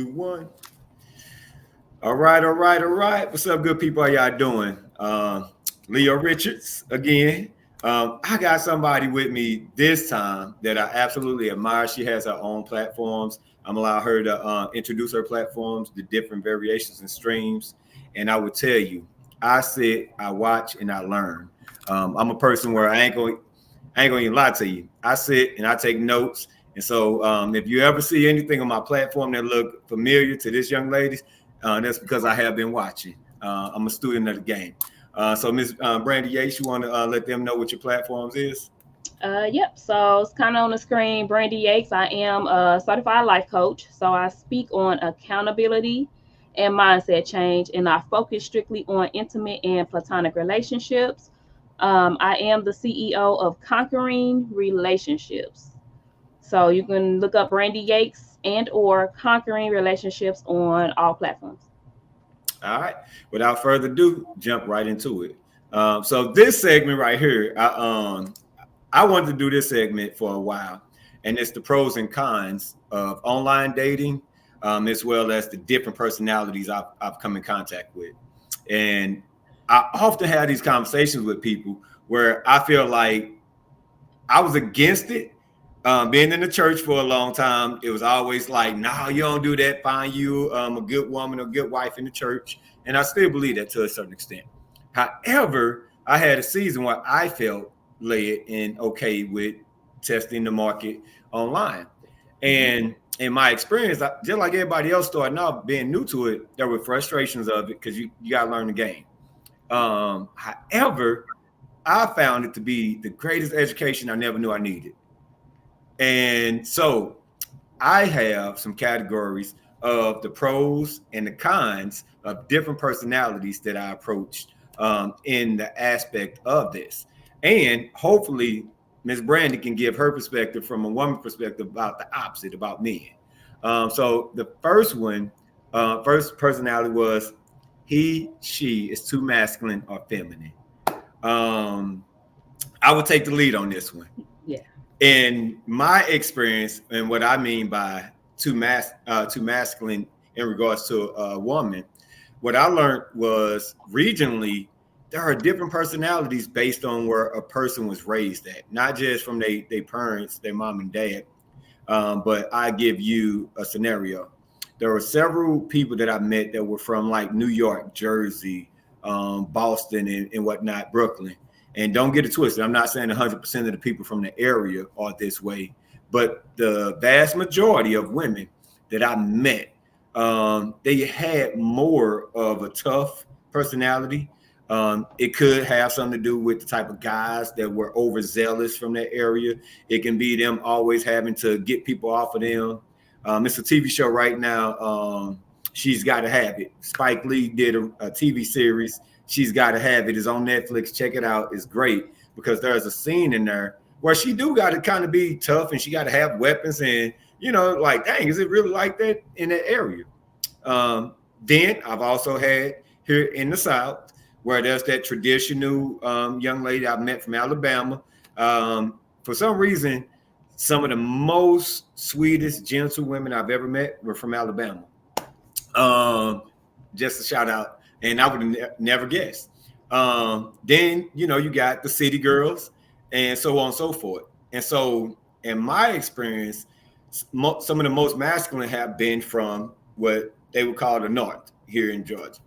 One. All right. What's up, good people? How y'all doing? Leo Richards again. I got somebody with me this time that I absolutely admire. She has her own platforms. I'm allow her to introduce her platforms, the different variations and streams. And I would tell you, I sit, I watch, and I learn. I'm a person where I ain't gonna even lie to you. I sit and I take notes. And so, if you ever see anything on my platform that look familiar to this young lady, that's because I have been watching. I'm a student of the game. So, Miss Brandy Yates, you want to let them know what your platforms is? Yep. So it's kind of on the screen. Brandy Yates. I am a certified life coach. So I speak on accountability and mindset change, and I focus strictly on intimate and platonic relationships. I am the CEO of Conquering Relationships. So you can look up Brandy Yates and or Conquering Relationships on all platforms. All right. Without further ado, jump right into it. So this segment right here, I wanted to do this segment for a while, and it's the pros and cons of online dating, as well as the different personalities I've come in contact with. And I often have these conversations with people where I feel like I was against it. Being in the church for a long time, it was always like, "No, you don't do that. Find you a good woman or good wife in the church," and I still believe that to a certain extent. However, I had a season where I felt led and okay with testing the market online, Mhm. and in my experience, just like everybody else starting out being new to it, there were frustrations of it because you got to learn the game. However, I found it to be the greatest education I never knew I needed. And so I have some categories of the pros and the cons of different personalities that I approached in the aspect of this. And hopefully, Miss Brandy can give her perspective from a woman perspective about the opposite, about men. So the first personality was she is too masculine or feminine. Um, I would take the lead on this one. Yeah. In my experience, and what I mean by too masculine in regards to a woman, what I learned was regionally there are different personalities based on where a person was raised at, not just from their parents, their mom and dad. But I give you a scenario. There were several people that I met that were from like New York, Jersey, Boston, and whatnot, Brooklyn. And don't get it twisted. I'm not saying 100% of the people from the area are this way, but the vast majority of women that I met, they had more of a tough personality. It could have something to do with the type of guys that were overzealous from that area. It can be them always having to get people off of them. It's a TV show right now. She's Got to Have It. Spike Lee did a TV series. She's Got to Have It. It's on Netflix. Check it out. It's great because there's a scene in there where she do got to kind of be tough and she got to have weapons and like, dang, is it really like that in that area? Um, then I've also had here in the South where there's that traditional young lady I met from Alabama. For some reason, some of the most sweetest, gentle women I've ever met were from Alabama. Um, just a shout out, and I would have never guessed. Then you got the city girls, and so on and so forth. And so, in my experience, some of the most masculine have been from what they would call the North here in Georgia,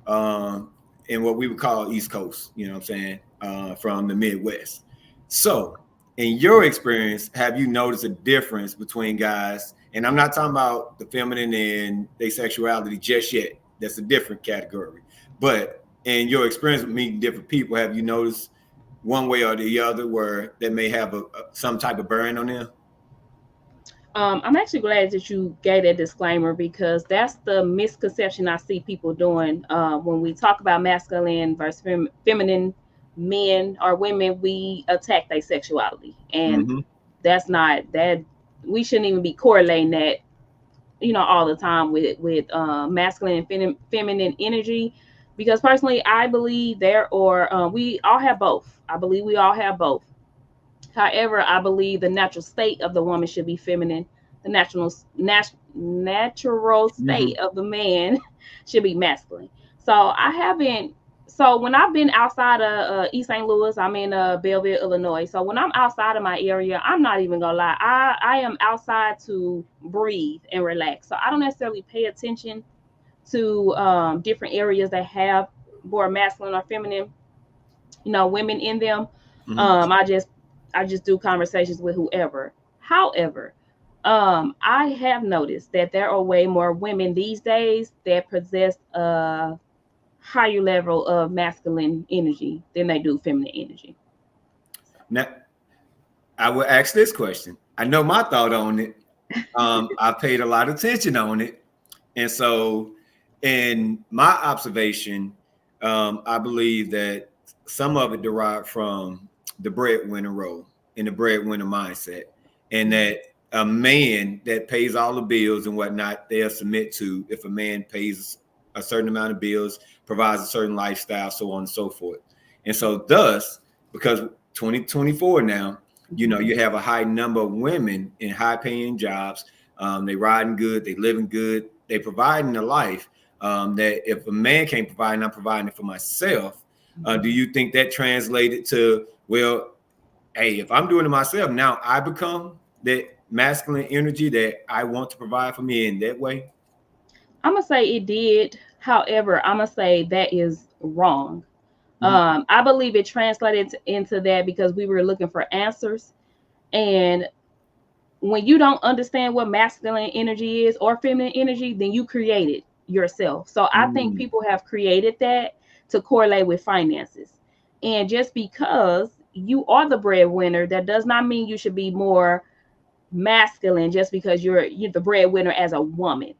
um, and what we would call East Coast. You know what I'm saying? From the Midwest. So, in your experience, have you noticed a difference between guys? And I'm not talking about the feminine and their sexuality just yet. That's a different category. But in your experience with meeting different people, have you noticed one way or the other where they may have some type of burn on them? I'm actually glad that you gave that disclaimer because that's the misconception I see people doing when we talk about masculine versus feminine men or women. We attack their sexuality, and Mm-hmm. that's not that. We shouldn't even be correlating that, all the time with masculine and feminine energy. Because personally, I believe we all have both. I believe we all have both. However, I believe the natural state of the woman should be feminine. The natural state of the man should be masculine. So I haven't. So when I've been outside of East St. Louis, I'm in Belleville, Illinois. So when I'm outside of my area, I'm not even gonna lie. I am outside to breathe and relax. So I don't necessarily pay attention to different areas that have more masculine or feminine, women in them. I just do conversations with whoever. However, I have noticed that there are way more women these days that possess a higher level of masculine energy than they do feminine energy. Now, I will ask this question. I know my thought on it. I paid a lot of attention on it. And so, in my observation, I believe that some of it derived from the breadwinner role and the breadwinner mindset, and that a man that pays all the bills and whatnot, they'll submit to if a man pays a certain amount of bills, provides a certain lifestyle, so on and so forth. And so, thus, because 2024 now, you have a high number of women in high paying jobs. They riding good, they living good, they providing a life that if a man can't provide, and I'm providing it for myself. Do you think that translated to, well, hey, if I'm doing it myself, now I become that masculine energy that I want to provide for me in that way? I'm gonna say it did. However, I'm gonna say that is wrong. I believe it translated into that because we were looking for answers, and when you don't understand what masculine energy is or feminine energy, then you create it yourself. So I think people have created that to correlate with finances. And just because you are the breadwinner, that does not mean you should be more masculine just because you're the breadwinner as a woman.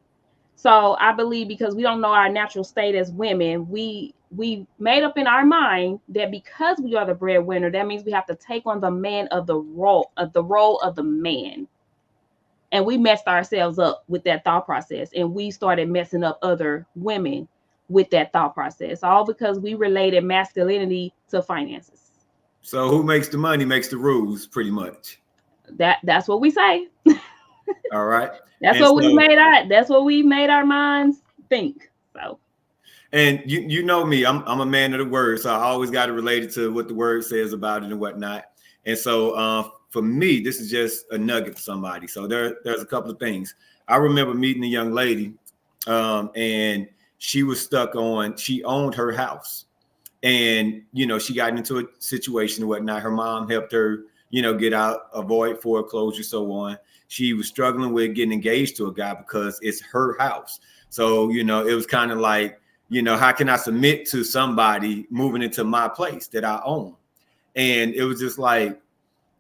So I believe because we don't know our natural state as women, we made up in our mind that because we are the breadwinner, that means we have to take on the man of the role of the man. And we messed ourselves up with that thought process, and we started messing up other women with that thought process, all because we related masculinity to finances. So who makes the money makes the rules, pretty much. That's what we say. All right. That's And what so, we made our minds think. So, and you know me, I'm a man of the word, so I always got to relate it to what the word says about it and whatnot. And so for me, this is just a nugget for somebody. So there's a couple of things. I remember meeting a young lady, and she was stuck on, she owned her house. And, she got into a situation and whatnot. Her mom helped her, get out, avoid foreclosure, so on. She was struggling with getting engaged to a guy because it's her house. So, it was kind of like, how can I submit to somebody moving into my place that I own? And it was just like,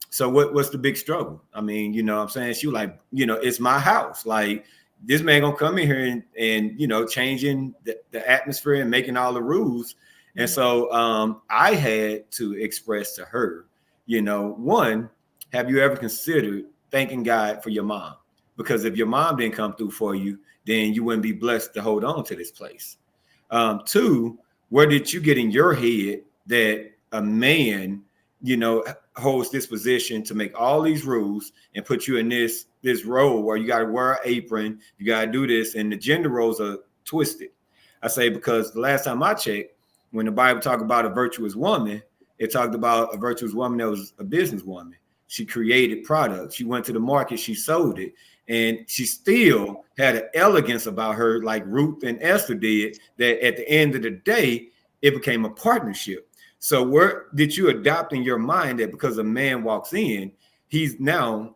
so what's the big struggle? I mean, what I'm saying? She was like, it's my house. Like, this man gonna come in here and changing the atmosphere and making all the rules. And so I had to express to her, one, have you ever considered thanking God for your mom? Because if your mom didn't come through for you, then you wouldn't be blessed to hold on to this place. Two, where did you get in your head that a man, holds this position to make all these rules and put you in this role where you got to wear an apron, you got to do this, and the gender roles are twisted? I say because the last time I checked, when the Bible talked about a virtuous woman, it talked about a virtuous woman that was a businesswoman. She created products. She went to the market. She sold it. And she still had an elegance about her, like Ruth and Esther did, that at the end of the day, it became a partnership. So where did you adopt in your mind that because a man walks in, he's now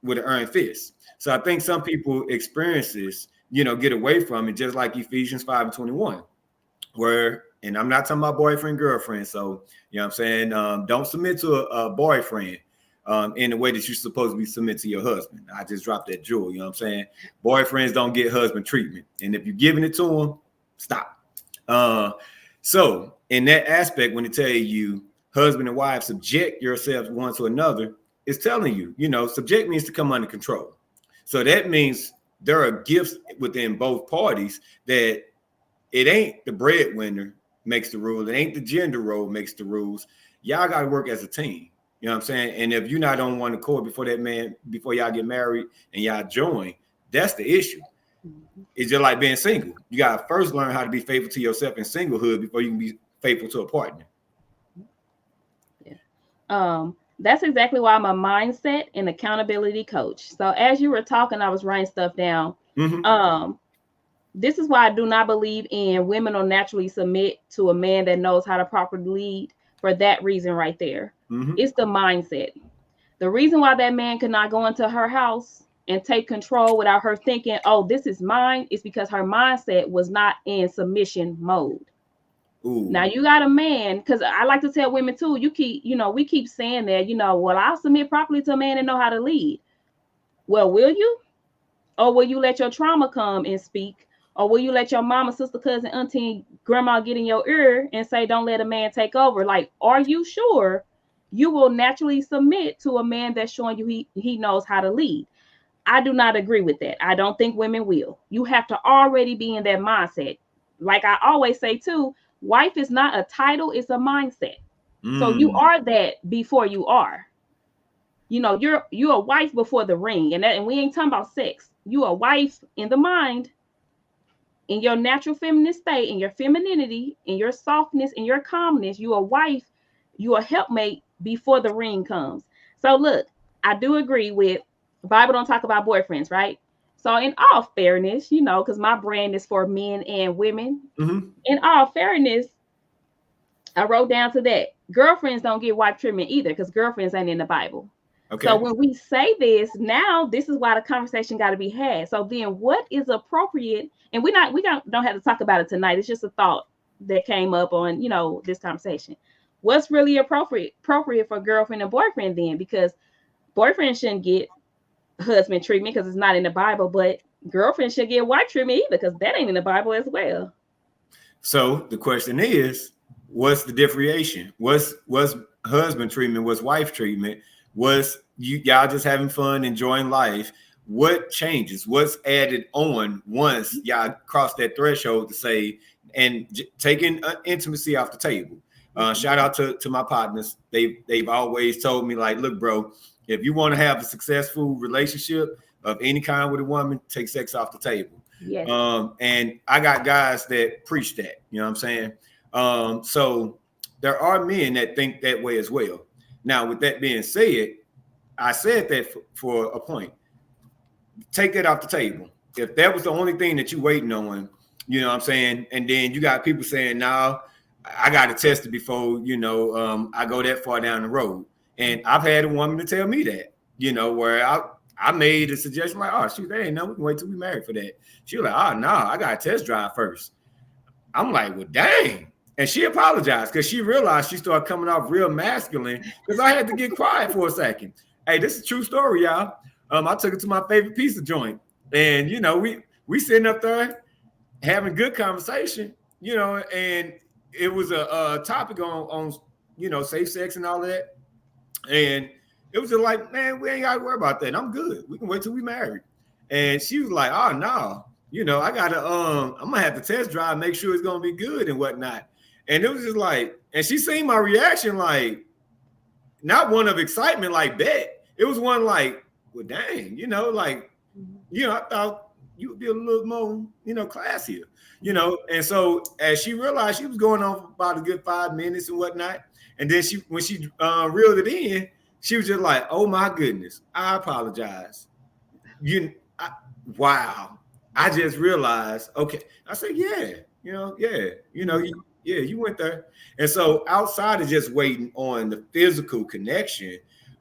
with an iron fist? So I think some people experience this, get away from it, just like Ephesians 5:21, where, and I'm not talking about boyfriend, girlfriend. So, I'm saying, don't submit to a boyfriend in the way that you're supposed to be submit to your husband. I just dropped that jewel. You know what I'm saying? Boyfriends don't get husband treatment. And if you're giving it to them, stop. So in that aspect, when it tell you husband and wife subject yourselves one to another, it's telling you, subject means to come under control. So that means there are gifts within both parties that it ain't the breadwinner makes the rules. It ain't the gender role makes the rules. Y'all got to work as a team. You know what I'm saying? And if you're not on one accord before y'all get married and y'all join, That's the issue. It's just like being single. You got to first learn how to be faithful to yourself in singlehood before you can be faithful to a partner. Yeah. That's exactly why I'm a mindset and accountability coach. So as you were talking, I was writing stuff down. This is why I do not believe in women will naturally submit to a man that knows how to properly lead, for that reason right there. It's the mindset. The reason why that man could not go into her house and take control without her thinking, oh, this is mine, is because her mindset was not in submission mode. Ooh. Now you got a man, because I like to tell women too, we keep saying that, well, I'll submit properly to a man and know how to lead. Well, will you? Or will you let your trauma come and speak? Or will you let your mama, sister, cousin, auntie, grandma get in your ear and say, don't let a man take over? Like, are you sure you will naturally submit to a man that's showing you he knows how to lead? I do not agree with that. I don't think women will. You have to already be in that mindset. Like I always say too, wife is not a title, it's a mindset. So you are that before you are. You're a wife before the ring. And we ain't talking about sex. You a wife in the mind, in your natural feminine state, in your femininity, in your softness, in your calmness. You a wife, you a helpmate before the ring comes. So look, I do agree with Bible don't talk about boyfriends, right? So in all fairness, because my brand is for men and women, in all fairness, I wrote down to that. Girlfriends don't get wife treatment either, because girlfriends ain't in the Bible. Okay. So when we say this, now this is why the conversation got to be had. So then what is appropriate? And we don't have to talk about it tonight. It's just a thought that came up on, this conversation. What's really appropriate for girlfriend and boyfriend then? Because boyfriend shouldn't get husband treatment because it's not in the Bible, but girlfriend should get wife treatment either because that ain't in the Bible as well. So the question is, what's the differentiation? What's husband treatment? What's wife treatment? Was y'all just having fun, enjoying life? What changes? What's added on once y'all cross that threshold to say and taking intimacy off the table? Shout out to my partners. They've always told me, like, look, bro, if you want to have a successful relationship of any kind with a woman, take sex off the table. Yes. And I got guys that preach that. You know what I'm saying? So there are men that think that way as well. Now, with that being said, I said that for a point. Take that off the table. If that was the only thing that you waiting on, you know what I'm saying? And then you got people saying, no, I got to test it before, I go that far down the road. And I've had a woman to tell me that, where I made a suggestion like, oh, shoot, there ain't no, we can wait till we married for that. She was like, oh, no, I got to test drive first. I'm like, well, dang. And she apologized because she realized she started coming off real masculine because I had to get quiet for a second. Hey, this is a true story, y'all. I took it to my favorite pizza joint. And, we sitting up there having good conversation, and it was a topic on safe sex and all that. And it was just like, man, we ain't got to worry about that. I'm good. We can wait till we married. And she was like, oh, no, I got to, I'm going to have to test drive, make sure it's going to be good and whatnot. And it was just like, and she seen my reaction, like, not one of excitement like that. It was one like, well, dang, I thought you would be a little more, classier, And so as she realized she was going on for about a good 5 minutes and whatnot. And then when she reeled it in, she was just like, oh my goodness, I apologize. Wow. I just realized, okay. I said, yeah, you went there. And so outside of just waiting on the physical connection,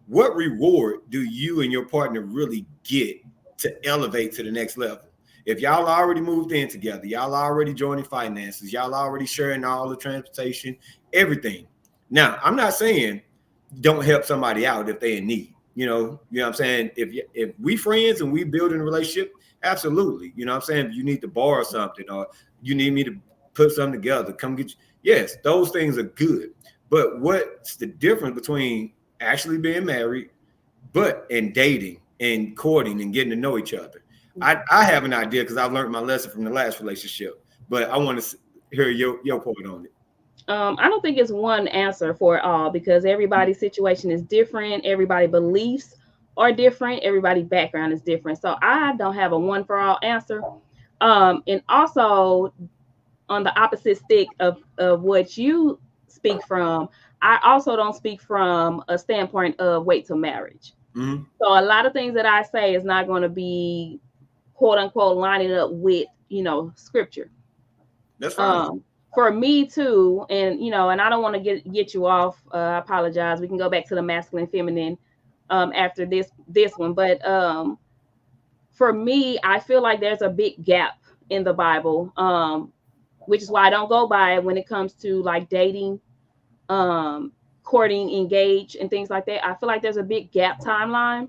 what reward do you and your partner really get to elevate to the next level? If y'all already moved in together, y'all already joining finances, y'all already sharing all the transportation, everything. Now, I'm not saying don't help somebody out if they're in need. You know what I'm saying? If we friends and we building a relationship, absolutely. You know what I'm saying? If you need to borrow something or you need me to put something together, come get you. Yes, those things are good. But what's the difference between actually being married, and dating and courting and getting to know each other? I have an idea because I've learned my lesson from the last relationship, but I want to hear your point on it. I don't think it's one answer for it all because everybody's situation is different. Everybody's beliefs are different. Everybody's background is different. So I don't have a one for all answer. And also on the opposite stick of what you speak from, I also don't speak from a standpoint of wait till marriage. Mm-hmm. So a lot of things that I say is not going to be quote unquote lining up with, scripture. That's fine. For me too, and and I don't want to get you off. I apologize. We can go back to the masculine, feminine after this one, but for me, I feel like there's a big gap in the Bible, which is why I don't go by it when it comes to like dating, courting, engage, and things like that. I feel like there's a big gap timeline,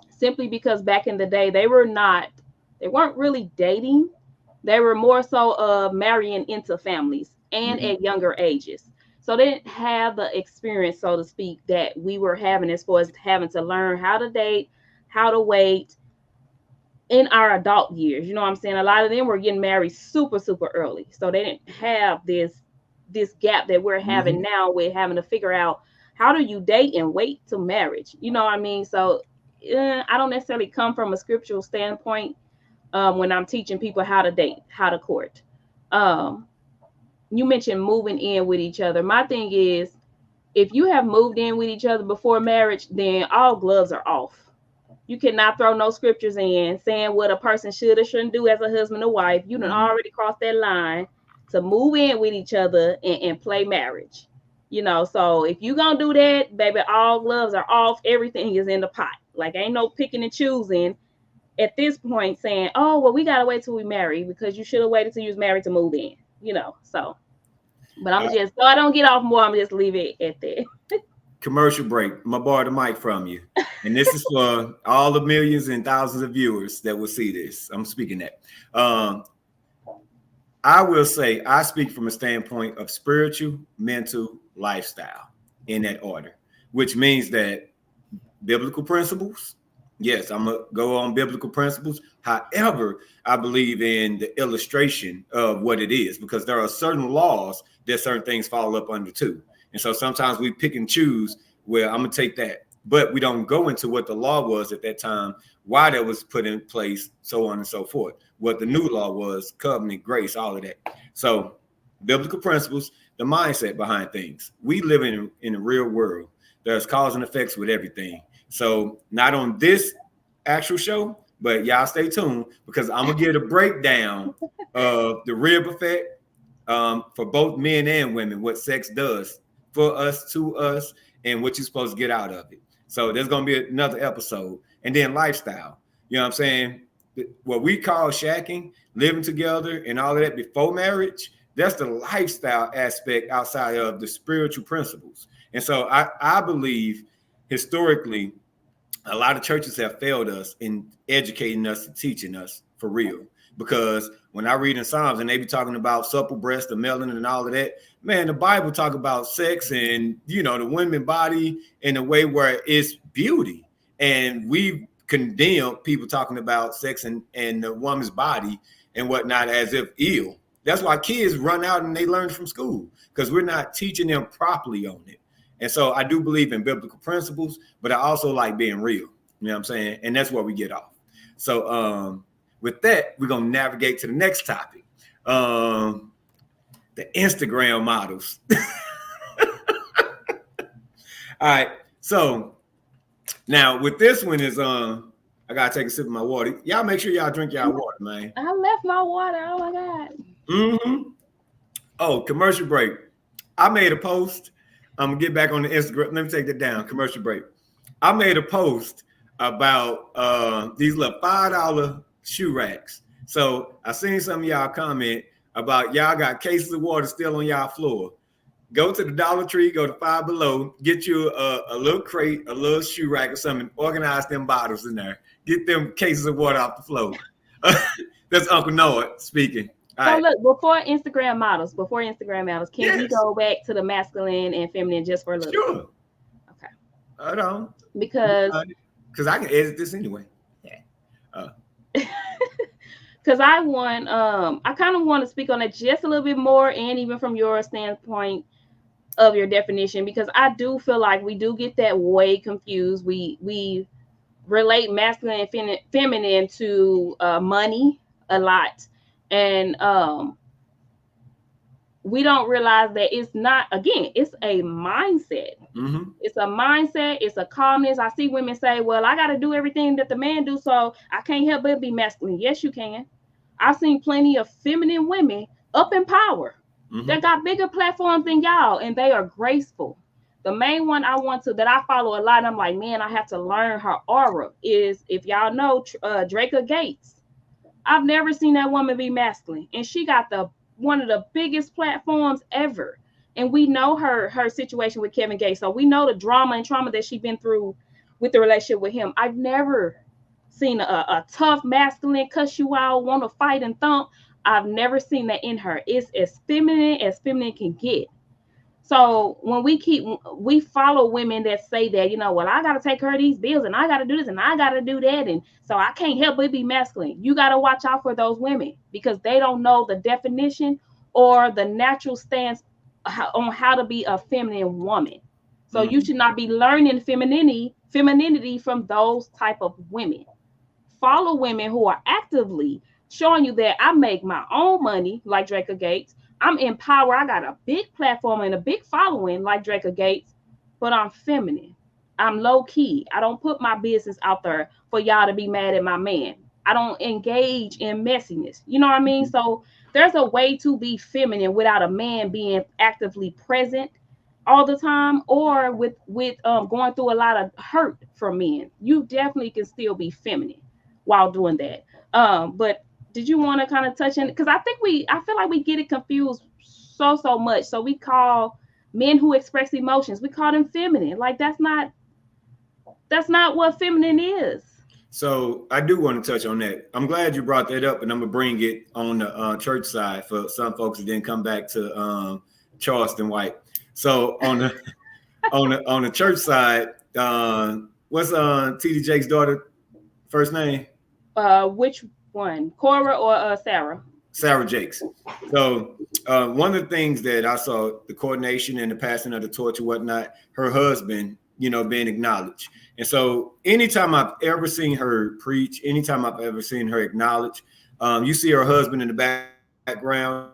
simply because back in the day they weren't really dating. They were more so marrying into families and at younger ages. So they didn't have the experience, so to speak, that we were having as far as having to learn how to date, how to wait in our adult years. You know what I'm saying? A lot of them were getting married super, super early. So they didn't have this gap that we're having now with having to figure out how do you date and wait till marriage. You know what I mean? So I don't necessarily come from a scriptural standpoint when I'm teaching people how to date, how to court. You mentioned moving in with each other. My thing is, if you have moved in with each other before marriage, then all gloves are off. You cannot throw no scriptures in saying what a person should or shouldn't do as a husband or wife. You done already crossed that line to move in with each other and play marriage. So if you gonna do that, baby, all gloves are off. Everything is in the pot. Like, ain't no picking and choosing at this point saying, oh, well, we gotta wait till we marry because you should have waited till you was married to move in. So. But I'm just, so I don't get off more, I'm just leave it at that. Commercial break. I'm gonna borrow the mic from you, and this is for all the millions and thousands of viewers that will see this. I'm speaking that. I will say I speak from a standpoint of spiritual, mental, lifestyle in that order, which means that biblical principles. Yes, I'm gonna go on biblical principles. However, I believe in the illustration of what it is, because there are certain laws that certain things fall up under too. And so sometimes we pick and choose, well, I'm going to take that. But we don't go into what the law was at that time, why that was put in place, so on and so forth. What the new law was, covenant, grace, all of that. So biblical principles, the mindset behind things. We live in the real world. There's cause and effects with everything. So not on this actual show, but y'all stay tuned, because I'm going to give a breakdown of the rib effect for both men and women, what sex does for us, to us, and what you're supposed to get out of it. So there's going to be another episode. And then lifestyle. You know what I'm saying? What we call shacking, living together, and all of that before marriage, that's the lifestyle aspect outside of the spiritual principles. And so I believe historically, a lot of churches have failed us in educating us and teaching us for real. Because when I read in Psalms and they be talking about supple breast, the melanin and all of that, man, the Bible talk about sex and, the women body in a way where it's beauty. And we condemn people talking about sex and the woman's body and whatnot as if ill. That's why kids run out and they learn from school, because we're not teaching them properly on it. And so I do believe in biblical principles, but I also like being real. You know what I'm saying? And that's where we get off. So, with that, we're going to navigate to the next topic. The Instagram models. All right. So now with this one is, I got to take a sip of my water. Y'all make sure y'all drink y'all water, man. I left my water. Oh my God. Mm-hmm. Oh, commercial break. I made a post. I'm going to get back on the Instagram. Let me take that down. Commercial break. I made a post about these little $5 shoe racks. So I seen some of y'all comment about y'all got cases of water still on y'all floor. Go to the Dollar Tree, go to Five Below, get you a little crate, a little shoe rack or something, organize them bottles in there. Get them cases of water off the floor. That's Uncle Noah speaking. All right. Look, before Instagram models, can we go back to the masculine and feminine just for a little? Sure. Okay. Hold on. Because I can edit this anyway. Because I kind of want to speak on it just a little bit more, and even from your standpoint of your definition, because I do feel like we do get that way confused. We relate masculine and feminine to money a lot, and we don't realize that it's not, again, it's a mindset. Mm-hmm. It's a mindset, it's a calmness. I see women say, well, I got to do everything that the man do, so I can't help but be masculine. Yes, you can. I've seen plenty of feminine women up in power that got bigger platforms than y'all, and they are graceful. The main one that I follow a lot, I'm like, man, I have to learn her aura, is, if y'all know, Draca Gates. I've never seen that woman be masculine, and she got the one of the biggest platforms ever. And we know her situation with Kevin Gates, so we know the drama and trauma that she's been through with the relationship with him. I've never seen a tough masculine cuss you out, want to fight and thump. I've never seen that in her. It's as feminine can get. So when we follow women that say that, well, I got to take care of these bills and I got to do this and I got to do that, and so I can't help but be masculine. You got to watch out for those women, because they don't know the definition or the natural stance on how to be a feminine woman. So you should not be learning femininity from those type of women. Follow women who are actively showing you that I make my own money, like Draca Gates. I'm in power. I got a big platform and a big following, like Draca Gates, but I'm feminine. I'm low key. I don't put my business out there for y'all to be mad at my man. I don't engage in messiness. You know what I mean? So there's a way to be feminine without a man being actively present all the time, or with going through a lot of hurt from men. You definitely can still be feminine while doing that. But did you want to kind of touch in, because I feel like we get it confused so much. So we call men who express emotions, we call them feminine. Like that's not what feminine is. So I do want to touch on that. I'm glad you brought that up, and I'm gonna bring it on the church side for some folks that didn't come back to Charleston White. So on the on the church side, what's TD Jake's daughter first name? Which one, Cora or Sarah? Sarah Jakes. So one of the things that I saw, the coordination and the passing of the torch and whatnot, her husband, being acknowledged. And so anytime I've ever seen her preach, anytime I've ever seen her acknowledge, you see her husband in the background,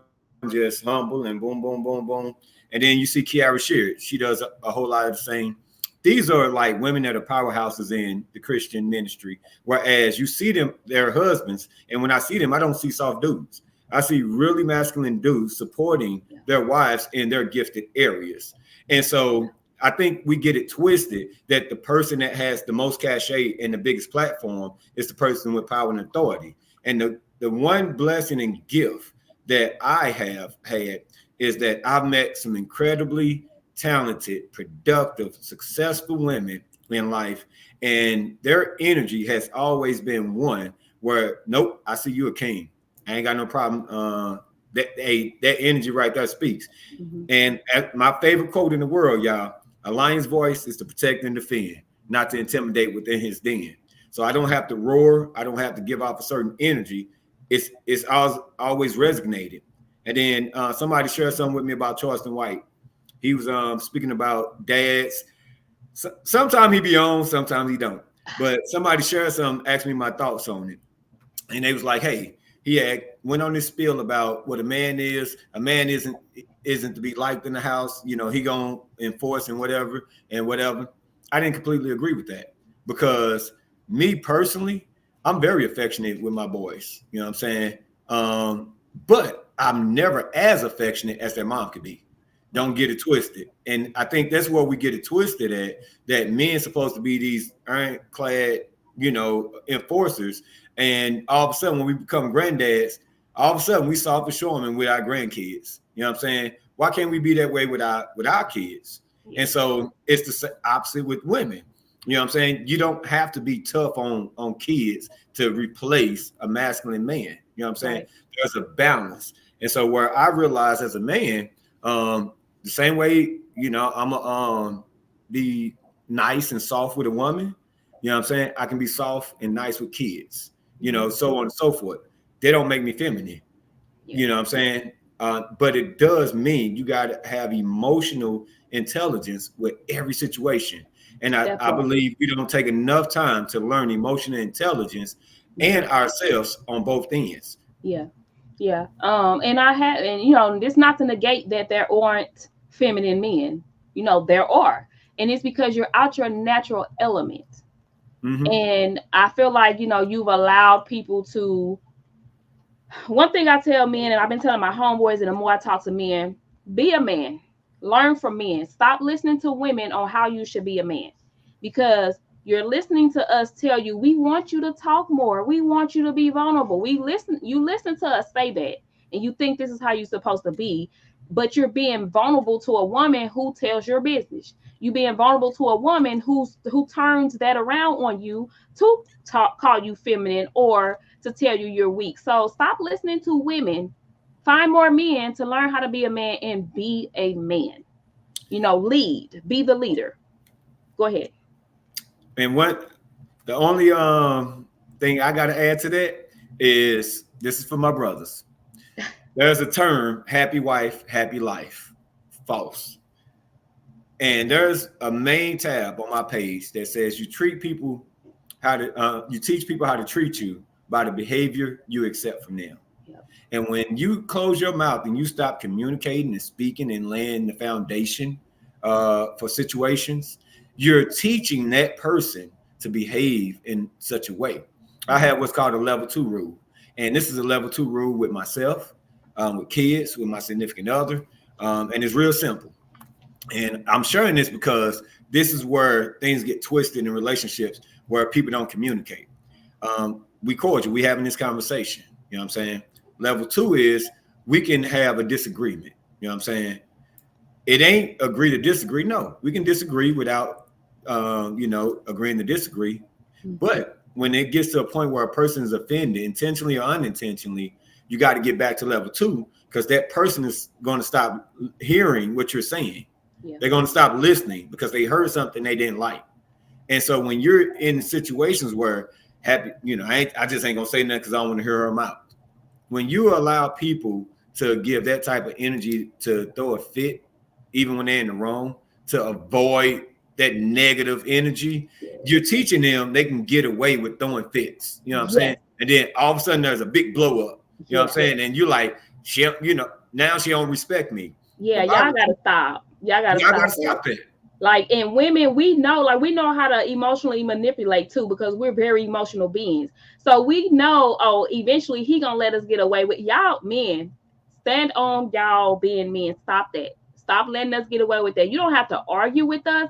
just humble and boom, boom, boom, boom. And then you see Kiara Sheard. She does a whole lot of the same. These are like women that are powerhouses in the Christian ministry, whereas you see them, their husbands. And when I see them, I don't see soft dudes. I see really masculine dudes supporting their wives in their gifted areas. And so I think we get it twisted that the person that has the most cachet and the biggest platform is the person with power and authority. And the one blessing and gift that I have had is that I've met some incredibly talented, productive, successful women in life, and their energy has always been one where, nope, I see you a king. I ain't got no problem. That energy right there speaks. And my favorite quote in the world, y'all, a lion's voice is to protect and defend, not to intimidate within his den. So I don't have to roar. I don't have to give off a certain energy. It's always resonated. And then somebody shared something with me about Charleston White. He was speaking about dads. Sometimes he be on, sometimes he don't. But somebody shared something, asked me my thoughts on it. And they was like, hey, he went on this spiel about what a man is. A man isn't to be liked in the house. He gonna enforce and whatever. I didn't completely agree with that, because me personally, I'm very affectionate with my boys. You know what I'm saying? But I'm never as affectionate as their mom could be. Don't get it twisted. And I think that's where we get it twisted at, that men supposed to be these ironclad, enforcers. And all of a sudden, when we become granddads, all of a sudden we soft and showman with our grandkids. You know what I'm saying? Why can't we be that way with our kids? And so it's the opposite with women. You know what I'm saying? You don't have to be tough on kids to replace a masculine man. You know what I'm saying? Right. There's a balance. And so where I realize as a man, the same way, I'm gonna be nice and soft with a woman. You know what I'm saying? I can be soft and nice with kids, so on and so forth. They don't make me feminine. Yeah. You know what I'm saying? But it does mean you got to have emotional intelligence with every situation. And I believe we don't take enough time to learn emotional intelligence and ourselves on both ends. Yeah. Yeah. And you know, this not to negate that there aren't feminine men. You know, there are. And it's because you're out your natural element. Mm-hmm. And I feel like, you know, you've allowed people to. One thing I tell men, and I've been telling my homeboys, and the more I talk to men, be a man. Learn from men. Stop listening to women on how you should be a man. Because you're listening to us tell you we want you to talk more. We want you to be vulnerable. You listen to us say that, and you think this is how you're supposed to be, but you're being vulnerable to a woman who tells your business. You being vulnerable to a woman who turns that around on you to call you feminine or to tell you you're weak. So stop listening to women. Find more men to learn how to be a man and be a man. You know, lead, be the leader. Go ahead. And the only thing I got to add to that is this is for my brothers. There's a term, happy wife, happy life. False. And there's a main tab on my page that says you teach people how to treat you by the behavior you accept from them. Yep. And when you close your mouth and you stop communicating and speaking and laying the foundation for situations, you're teaching that person to behave in such a way. I have what's called a level 2 rule. And this is a level 2 rule with myself, with kids, with my significant other. And it's real simple. And I'm sharing this because this is where things get twisted in relationships where people don't communicate. We cordial, we having this conversation. You know what I'm saying? Level 2 is we can have a disagreement. You know what I'm saying? It ain't agree to disagree. No, we can disagree without, agreeing to disagree. Mm-hmm. But when it gets to a point where a person is offended, intentionally or unintentionally, you got to get back to level 2 because that person is going to stop hearing what you're saying. Yeah. They're going to stop listening because they heard something they didn't like. And so when you're in situations where I just ain't going to say nothing because I don't want to hear them out. When you allow people to give that type of energy to throw a fit, even when they're in the wrong, to avoid that negative energy, you're teaching them they can get away with throwing fits. You know what I'm saying? And then all of a sudden there's a big blow up. You know what I'm saying? And you're like, now she don't respect me. Yeah, y'all gotta stop. Y'all gotta stop it. Like, and women, we know how to emotionally manipulate too, because we're very emotional beings. So we know, eventually he gonna let us get away with y'all men. Stand on y'all being men. Stop that. Stop letting us get away with that. You don't have to argue with us,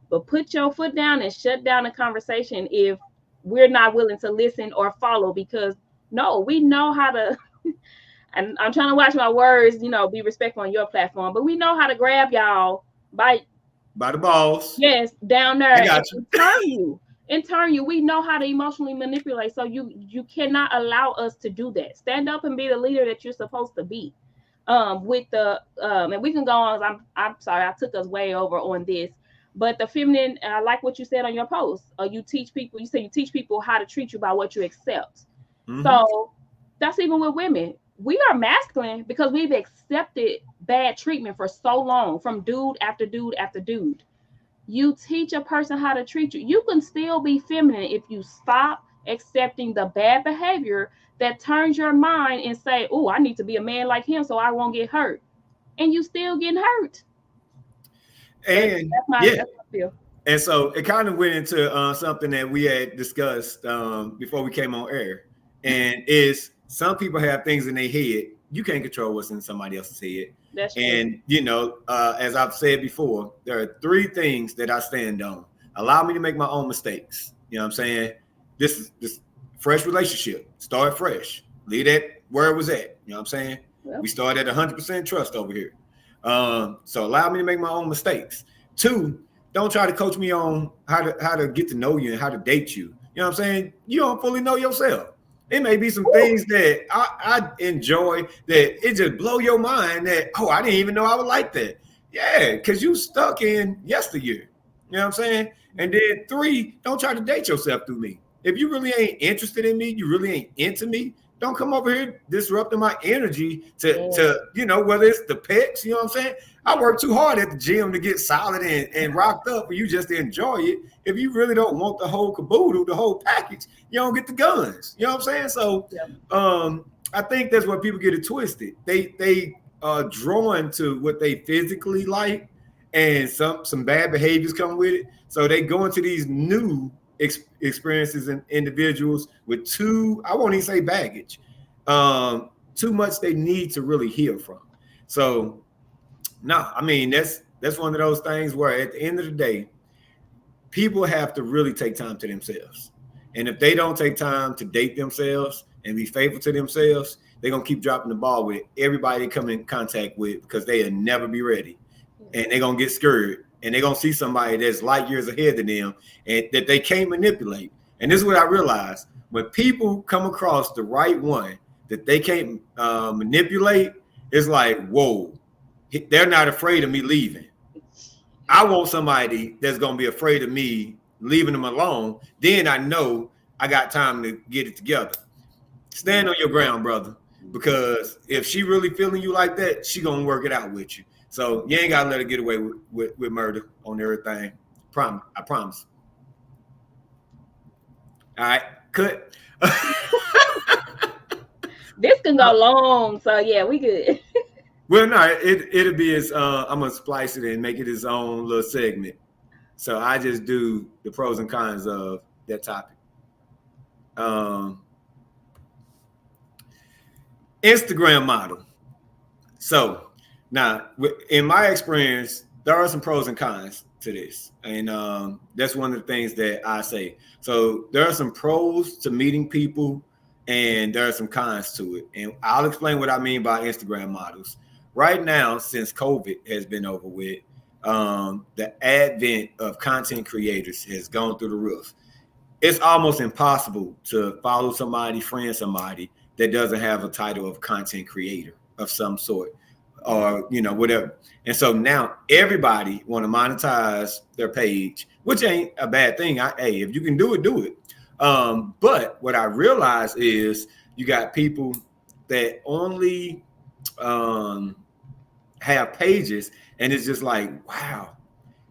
but put your foot down and shut down the conversation if we're not willing to listen or follow, because no, we know how to, and I'm trying to watch my words, be respectful on your platform, but we know how to grab y'all by the balls. Yes, down there. And turn you. We know how to emotionally manipulate. So you cannot allow us to do that. Stand up and be the leader that you're supposed to be. And we can go on. I'm sorry, I took us way over on this. But the feminine, and I like what you said on your post. You teach people how to treat you by what you accept. Mm-hmm. So that's even with women. We are masculine because we've accepted bad treatment for so long from dude after dude after dude. You teach a person how to treat you. You can still be feminine if you stop accepting the bad behavior that turns your mind and say, oh, I need to be a man like him so I won't get hurt. And you still getting hurt. And that's my feel. And so it kind of went into something that we had discussed before we came on air. And is some people have things in their head. You can't control what's in somebody else's head. That's true. And, as I've said before, there are 3 things that I stand on. Allow me to make my own mistakes. You know what I'm saying? This fresh relationship. Start fresh. Leave that where it was at. You know what I'm saying? Well, we start at 100% trust over here. So allow me to make my own mistakes. 2, don't try to coach me on how to get to know you and how to date you. You know what I'm saying? You don't fully know yourself. It may be some things that I enjoy that it just blow your mind that, I didn't even know I would like that. Yeah, because you stuck in yesteryear. You know what I'm saying? And then 3, don't try to date yourself through me. If you really ain't interested in me, you really ain't into me, Don't come over here disrupting my energy to whether it's the pecs, you know what I'm saying? I work too hard at the gym to get solid and rocked up for you just to enjoy it. If you really don't want the whole caboodle, the whole package, you don't get the guns. You know what I'm saying? So I think that's where people get it twisted. They are drawn to what they physically like, and some bad behaviors come with it. So they go into these new experiences and individuals with I won't even say baggage, too much they need to really heal from. So no, I mean, that's one of those things where at the end of the day, people have to really take time to themselves. And if they don't take time to date themselves and be faithful to themselves, they're going to keep dropping the ball with everybody they come in contact with, because they'll never be ready. And they're going to get scared. And they're going to see somebody that's light years ahead of them and that they can't manipulate. And this is what I realized. When people come across the right one that they can't manipulate, it's like, whoa, they're not afraid of me leaving. I want somebody that's going to be afraid of me leaving them alone. Then I know I got time to get it together. Stand on your ground, brother, because if she really feeling you like that, she going to work it out with you. So you ain't got to let her get away with murder on everything. I promise. All right, cut. This can go long, so yeah, we good. Well, no, it'll be I'm gonna splice it and make it its own little segment. So I just do the pros and cons of that topic. Instagram model. So now, in my experience, there are some pros and cons to this, and that's one of the things that I say. So there are some pros to meeting people, and there are some cons to it, and I'll explain what I mean by Instagram models. Right now, since COVID has been over with, the advent of content creators has gone through the roof. It's almost impossible to follow somebody, friend somebody that doesn't have a title of content creator of some sort, or whatever. And so now everybody want to monetize their page, which ain't a bad thing. Hey, if you can do it, do it. But what I realize is you got people that only have pages, and it's just like, wow,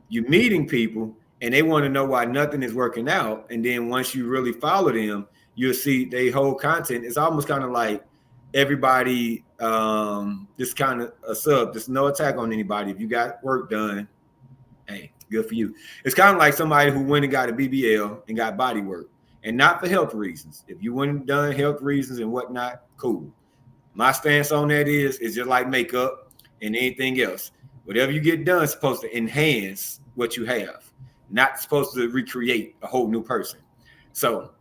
you're meeting people and they want to know why nothing is working out. And then once you really follow them, you'll see they whole content. It's almost kind of like everybody just kind of a sub. There's no attack on anybody. If you got work done, hey, good for you. It's kind of like somebody who went and got a BBL and got body work, and not for health reasons. If you went and done health reasons and whatnot, cool. My stance on that is just like makeup and anything else. Whatever you get done is supposed to enhance what you have, not supposed to recreate a whole new person. So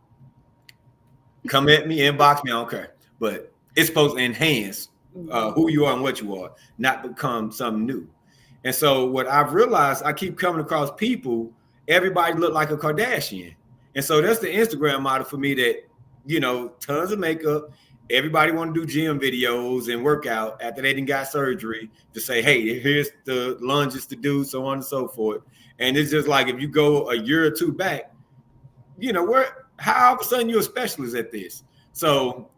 come at me, inbox me, I don't care. But it's supposed to enhance who you are and what you are, not become something new. And so what I've realized, I keep coming across people, everybody look like a Kardashian. And so that's the Instagram model for me, that, tons of makeup. Everybody want to do gym videos and workout after they didn't got surgery to say, hey, here's the lunges to do, so on and so forth. And it's just like, if you go a year or two back, how all of a sudden you're a specialist at this. So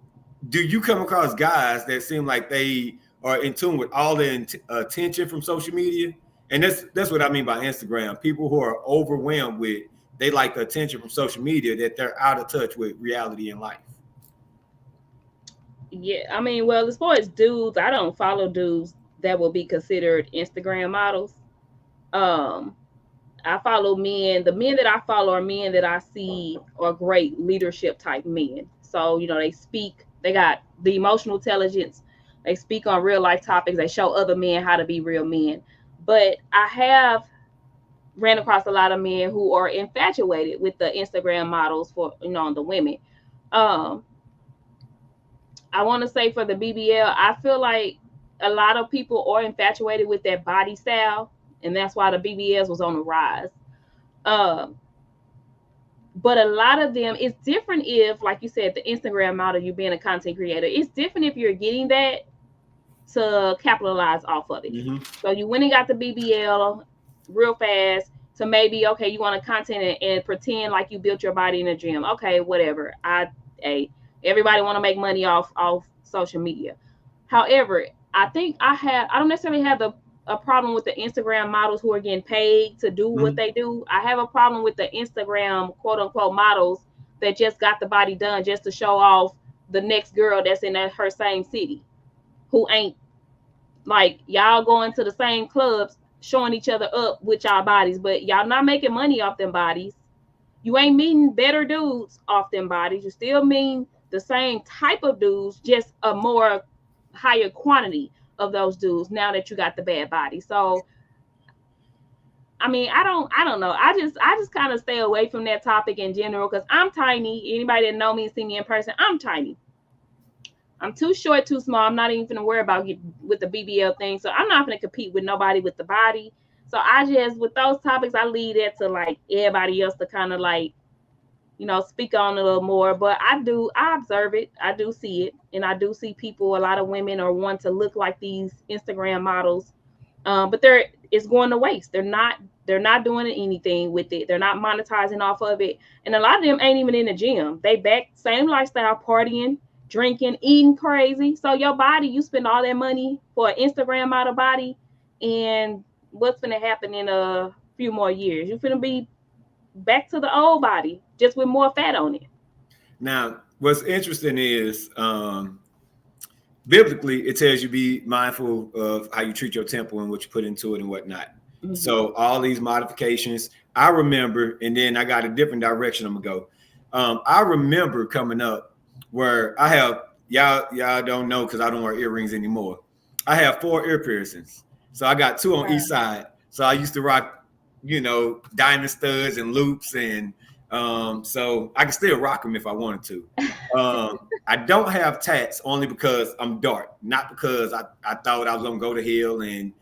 do you come across guys that seem like they are in tune with all the attention from social media? And that's what I mean by Instagram. People who are overwhelmed with, they like the attention from social media, that they're out of touch with reality in life. Yeah, I mean, well, as far as dudes, I don't follow dudes that will be considered Instagram models. I follow men. The men that I follow are men that I see are great leadership type men. So, they speak, they got the emotional intelligence. They speak on real life topics. They show other men how to be real men. But I have ran across a lot of men who are infatuated with the Instagram models for, the women. I want to say for the BBL, I feel like a lot of people are infatuated with that body style, and that's why the BBLs was on the rise. But a lot of them, it's different if, like you said, the Instagram model, you being a content creator, it's different if you're getting that to capitalize off of it. Mm-hmm. So you went and got the BBL real fast to maybe, okay, you want to content and pretend like you built your body in a gym. Okay, whatever. Everybody want to make money off social media. However, I don't necessarily have a problem with the Instagram models who are getting paid to do what they do. I have a problem with the Instagram quote unquote models that just got the body done just to show off the next girl that's in her same city who ain't, like, y'all going to the same clubs showing each other up with y'all bodies, but y'all not making money off them bodies. You ain't meeting better dudes off them bodies. You still mean the same type of dudes, just a more higher quantity of those dudes now that you got the bad body. So I mean, I don't know. I just kind of stay away from that topic in general because I'm tiny. Anybody that know me and see me in person, I'm tiny. I'm too short, too small. I'm not even gonna worry about with the BBL thing. So I'm not gonna compete with nobody with the body. So I just, with those topics, I leave that to like everybody else to kind of like, speak on it a little more. But I observe it. I do see it. And I do see people, a lot of women are wanting to look like these Instagram models. But it's going to waste. They're not doing anything with it. They're not monetizing off of it. And a lot of them ain't even in the gym. They back same lifestyle, partying, drinking, eating crazy. So your body, you spend all that money for an Instagram model body, and what's going to happen in a few more years? You're going to be back to the old body, just with more fat on it. Now, what's interesting is biblically, it tells you be mindful of how you treat your temple and what you put into it and whatnot. Mm-hmm. So all these modifications, I remember, and then I got a different direction I'm gonna go. I remember coming up where I have, y'all don't know because I don't wear earrings anymore. I have 4 ear piercings. So I got 2 on each side. So I used to rock, diamond studs and loops, and so I can still rock them if I wanted to. I don't have tats only because I'm dark, not because I thought I was gonna go to hell and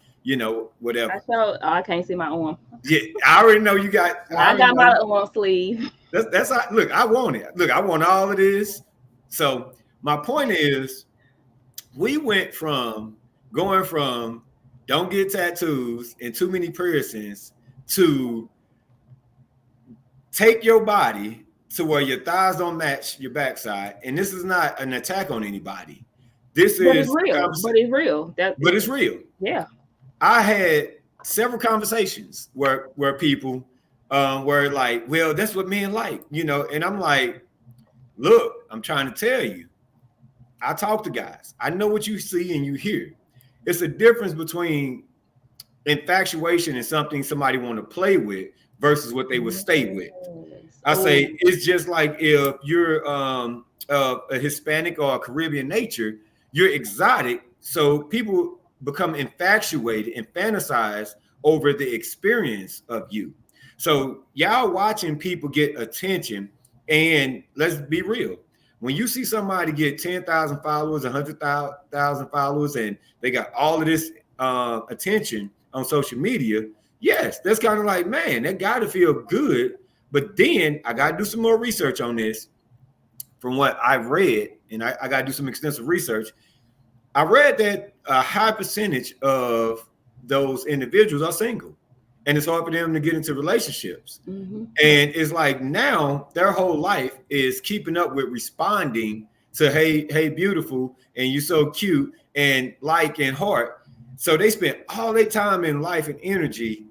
whatever. I can't see my arm. Yeah, I already know you got. I got my arm sleeve. That's look. I want it. Look, I want all of this. So my point is, we went from going from don't get tattoos and too many piercings to take your body to where your thighs don't match your backside. And this is not an attack on anybody. This is real. But it's real. But it's real. Yeah. I had several conversations where people were like, well, that's what men like, and I'm like, look, I'm trying to tell you, I talk to guys. I know what you see and you hear. It's a difference between infatuation and something somebody want to play with versus what they would stay with. I say it's just like if you're a Hispanic or a Caribbean nature, you're exotic. So people become infatuated and fantasize over the experience of you. So y'all watching people get attention, and let's be real. When you see somebody get 10,000 followers, 100,000 followers, and they got all of this attention on social media, yes, that's kind of like, man, that got to feel good. But then I got to do some more research on this from what I've read, and I got to do some extensive research. I read that a high percentage of those individuals are single, and it's hard for them to get into relationships. Mm-hmm. And it's like now their whole life is keeping up with responding to, hey, beautiful, and you're so cute, and like and heart. So they spend all their time in life and energy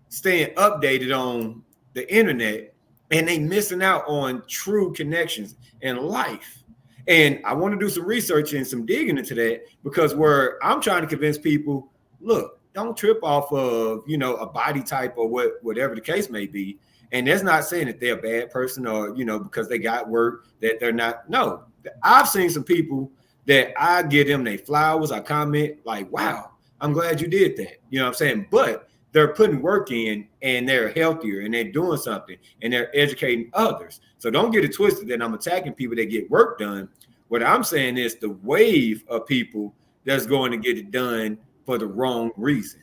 staying updated on the internet, and they missing out on true connections in life. And I want to do some research and some digging into that, because where I'm trying to convince people, look, don't trip off of, a body type or whatever the case may be. And that's not saying that they're a bad person or, because they got work that they're not. No, I've seen some people that I give them their flowers. I comment like, wow, I'm glad you did that. You know what I'm saying? But they're putting work in, and they're healthier, and they're doing something, and they're educating others. So don't get it twisted that I'm attacking people that get work done. What I'm saying is the wave of people that's going to get it done for the wrong reason.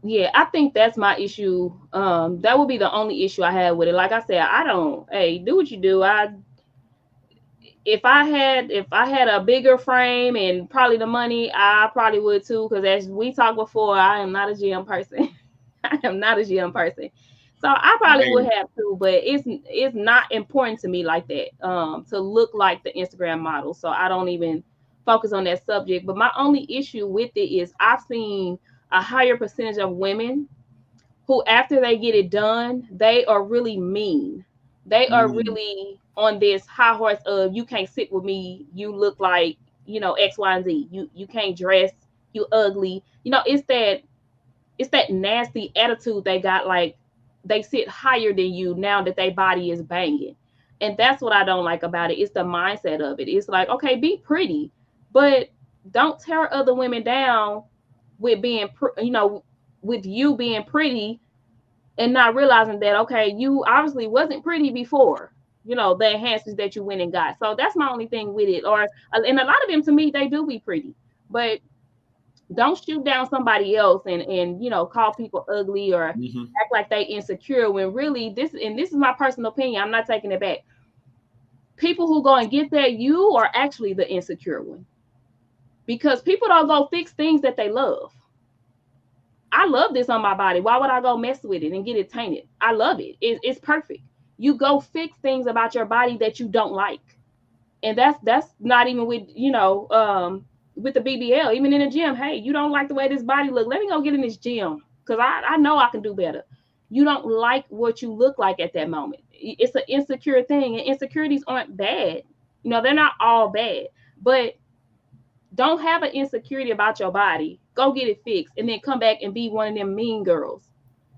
Yeah, I think that's my issue. That would be the only issue I had with it. Like I said, do what you do. If I had a bigger frame and probably the money, I probably would too. Because as we talked before, I am not a gym person. I am not a gym person. So I probably would have to, but it's not important to me like that. To look like the Instagram model. So I don't even focus on that subject. But my only issue with it is I've seen a higher percentage of women who, after they get it done, they are really mean. They are really on this high horse of, you can't sit with me. You look like, X, Y, and Z. You can't dress. You ugly. It's that nasty attitude they got, like they sit higher than you now that their body is banging. And that's what I don't like about it. It's the mindset of it. It's like, okay, be pretty, but don't tear other women down with being, with you being pretty and not realizing that, okay, you obviously wasn't pretty before, the enhancements that you went and got. So that's my only thing with it. And a lot of them, to me, they do be pretty, but don't shoot down somebody else and call people ugly or act like they insecure, when really this is my personal opinion, I'm not taking it back. People who go and get that, you are actually the insecure one, because people don't go fix things that they love. I love this on my body. Why would I go mess with it and get it tainted? I love it. It's perfect. You go fix things about your body that you don't like. And that's not even with, with the BBL, even in the gym. Hey, you don't like the way this body look. Let me go get in this gym, because I know I can do better. You don't like what you look like at that moment. It's an insecure thing, and insecurities aren't bad. They're not all bad, but don't have an insecurity about your body. Go get it fixed, and then come back and be one of them mean girls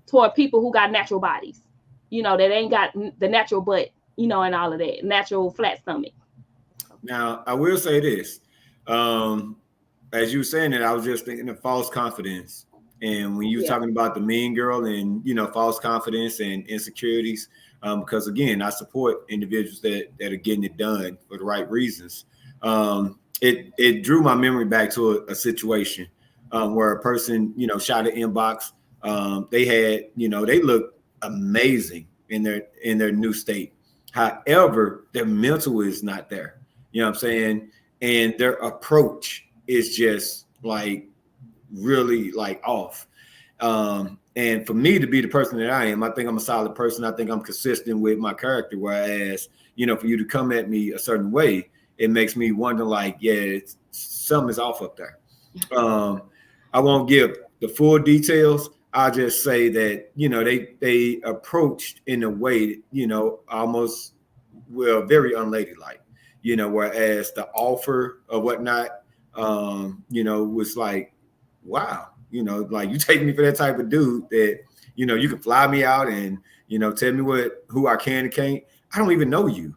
toward people who got natural bodies, that ain't got the natural butt, and all of that, natural flat stomach. Now, I will say this. As you were saying that, I was just thinking of false confidence. And when you were talking about the mean girl and, false confidence and insecurities, because, again, I support individuals that are getting it done for the right reasons. It drew my memory back to a situation where a person, shot an inbox. They had, they looked amazing in their new state. However, their mental is not there. You know what I'm saying? And their approach is just like really like off. And for me to be the person that I am, I think I'm a solid person. I think I'm consistent with my character. Whereas, for you to come at me a certain way, it makes me wonder, like, something is off up there. I won't give the full details. I'll just say that, they approached in a way, almost, very unladylike, whereas the offer or whatnot, was like, wow, like, you take me for that type of dude that, you can fly me out and, tell me who I can and can't. I don't even know you.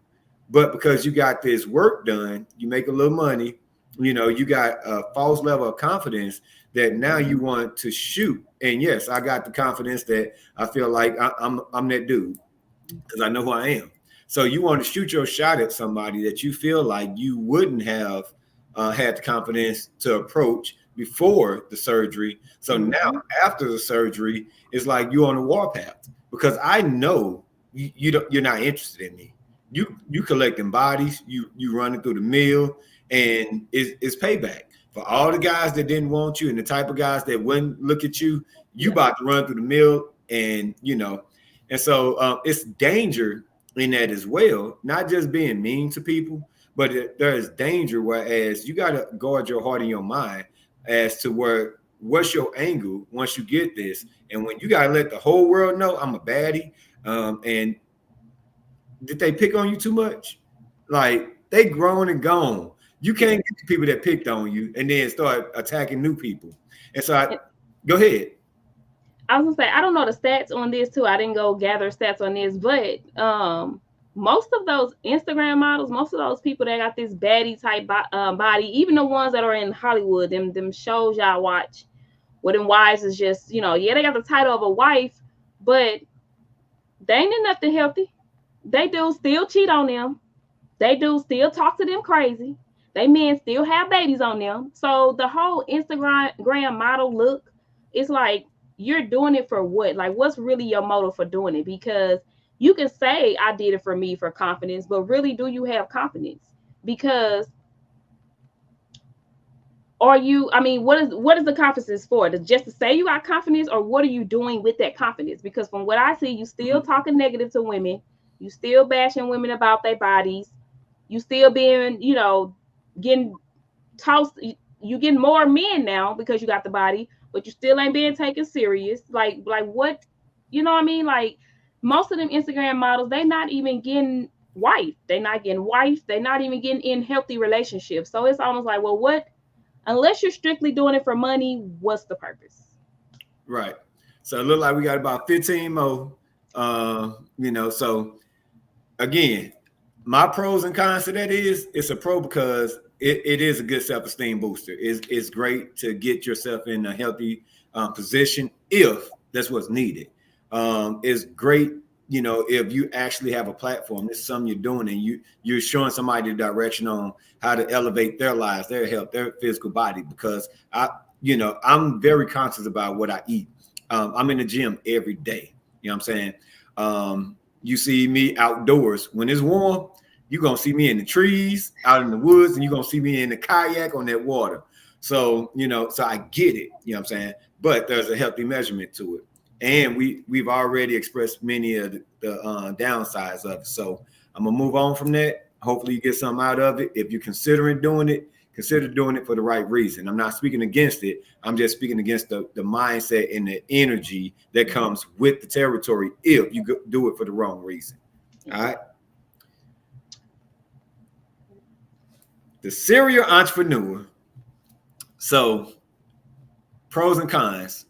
But because you got this work done, you make a little money, you got a false level of confidence that now you want to shoot. And yes, I got the confidence that I feel like I'm that dude because I know who I am. So you want to shoot your shot at somebody that you feel like you wouldn't have had the confidence to approach before the surgery. So now after the surgery, it's like you're on a warpath because I know you're not interested in me. You collecting bodies, you running through the mill, and it's payback for all the guys that didn't want you and the type of guys that wouldn't look at you. You about to run through the mill, and and so it's danger in that as well. Not just being mean to people, but there is danger. Whereas you got to guard your heart and your mind as to what's your angle once you get this, and when you got to let the whole world know I'm a baddie, and did they pick on you too much? Like, they grown and gone. You can't get the people that picked on you and then start attacking new people. And so go ahead. I was gonna say, I don't know the stats on this too. I didn't go gather stats on this, but most of those Instagram models, most of those people that got this baddie type body, even the ones that are in Hollywood, them shows y'all watch, where them wives is just, they got the title of a wife, but they ain't in nothing healthy. They do still cheat on them. They do still talk to them crazy. They men still have babies on them. So the whole Instagram model look, it's like, you're doing it for what? Like, what's really your motive for doing it? Because you can say, I did it for me, for confidence, but really, do you have confidence? Because Or you, I mean, what is the confidence for? Just to say you got confidence, or what are you doing with that confidence? Because from what I see, you still talking negative to women, you still bashing women about their bodies, you still being, getting tossed. You getting more men now because you got the body, but you still ain't being taken serious. Like what, you know what I mean? Like most of them Instagram models, they not even getting wife. They not getting wife. They not even getting in healthy relationships. So it's almost like, well, what? Unless you're strictly doing it for money, what's the purpose? Right. So it look like we got about 15 more. So again, my pros and cons to that is it's a pro because it is a good self-esteem booster. It's great to get yourself in a healthy position if that's what's needed. It's great, if you actually have a platform, this is something you're doing and you're showing somebody the direction on how to elevate their lives, their health, their physical body. Because I'm very conscious about what I eat. I'm in the gym every day. You know what I'm saying? You see me outdoors when it's warm. You're gonna see me in the trees, out in the woods, and you're gonna see me in the kayak on that water. So so I get it. You know what I'm saying? But there's a healthy measurement to it, and we've already expressed many of the downsides of it. So I'm gonna move on from that. Hopefully, you get something out of it. If you're considering doing it, consider doing it for the right reason. I'm not speaking against it. I'm just speaking against the mindset and the energy that comes with the territory if you do it for the wrong reason. All right. The serial entrepreneur. So pros and cons.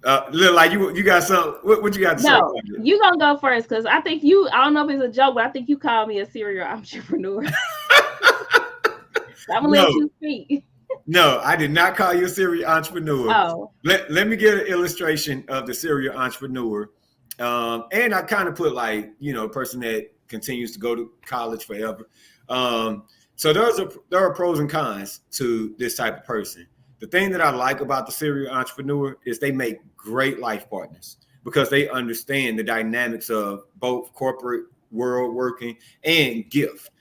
Look like you got some. What you got to say? No, you gonna go first because I think you. I don't know if it's a joke, but I think you called me a serial entrepreneur. I'm gonna let you speak. No, I did not call you a serial entrepreneur. Oh. Let me get an illustration of the serial entrepreneur. And I kind of put like, a person that continues to go to college forever. So there are pros and cons to this type of person. The thing that I like about the serial entrepreneur is they make great life partners because they understand the dynamics of both corporate world working and gift.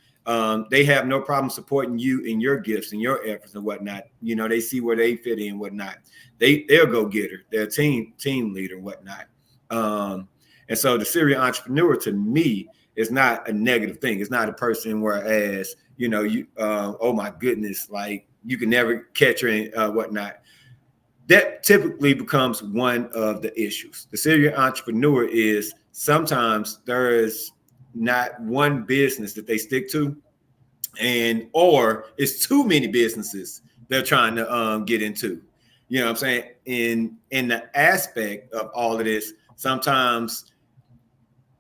They have no problem supporting you in your gifts and your efforts and whatnot. They see where they fit in and whatnot. They'll go getter. They're a team leader and whatnot. And so the serial entrepreneur to me is not a negative thing. It's not a person whereas, oh my goodness, like you can never catch her and whatnot. That typically becomes one of the issues. The serial entrepreneur is sometimes there is not one business that they stick to, or it's too many businesses they're trying to get into. You know what I'm saying? In the aspect of all of this, sometimes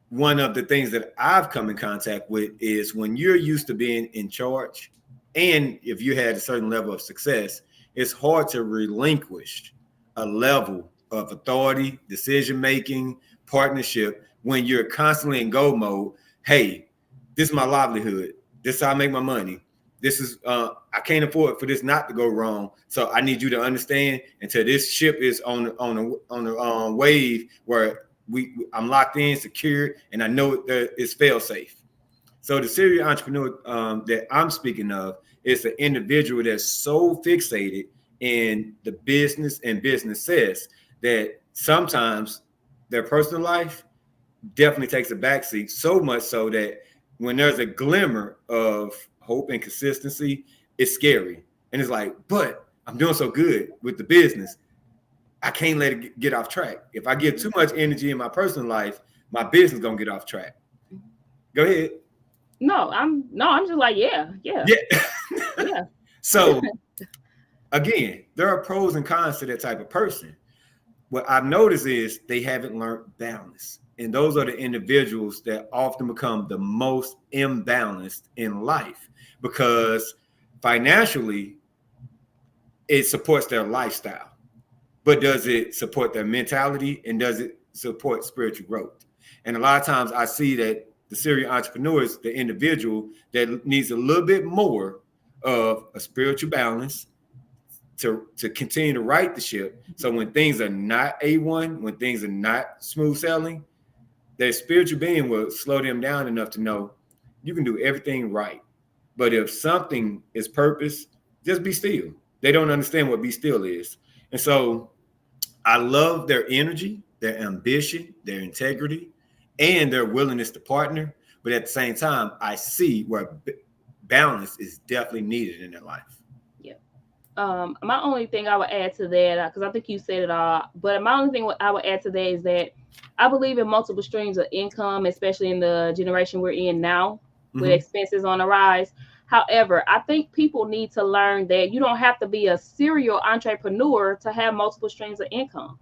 one of the things that I've come in contact with is when you're used to being in charge, and if you had a certain level of success, it's hard to relinquish a level of authority, decision making, partnership when you're constantly in go mode. Hey, this is my livelihood. This is how I make my money. This is I can't afford for this not to go wrong. So I need you to understand until this ship is on the wave where I'm locked in, secured, and I know that it's fail safe. So the serial entrepreneur that I'm speaking of is an individual that's so fixated in the business and business success that sometimes their personal life definitely takes a backseat, so much so that when there's a glimmer of hope and consistency, it's scary. And it's like, but I'm doing so good with the business. I can't let it get off track. If I give too much energy in my personal life, my business gonna get off track. Go ahead. No, I'm just like, yeah. Yeah. So again, there are pros and cons to that type of person. What I've noticed is they haven't learned balance. And those are the individuals that often become the most imbalanced in life because financially it supports their lifestyle. But does it support their mentality and does it support spiritual growth? And a lot of times I see that the serial entrepreneur is the individual that needs a little bit more of a spiritual balance to continue to right the ship. So when things are not A1, when things are not smooth sailing, their spiritual being will slow them down enough to know you can do everything right. But if something is purpose, just be still. They don't understand what be still is. And so I love their energy, their ambition, their integrity, and their willingness to partner. But at the same time, I see where balance is definitely needed in their life. Yeah. My only thing I would add to that, because I think you said it all, but my only thing I would add to that is that I believe in multiple streams of income, especially in the generation we're in now with expenses on the rise. However, I think people need to learn that you don't have to be a serial entrepreneur to have multiple streams of income.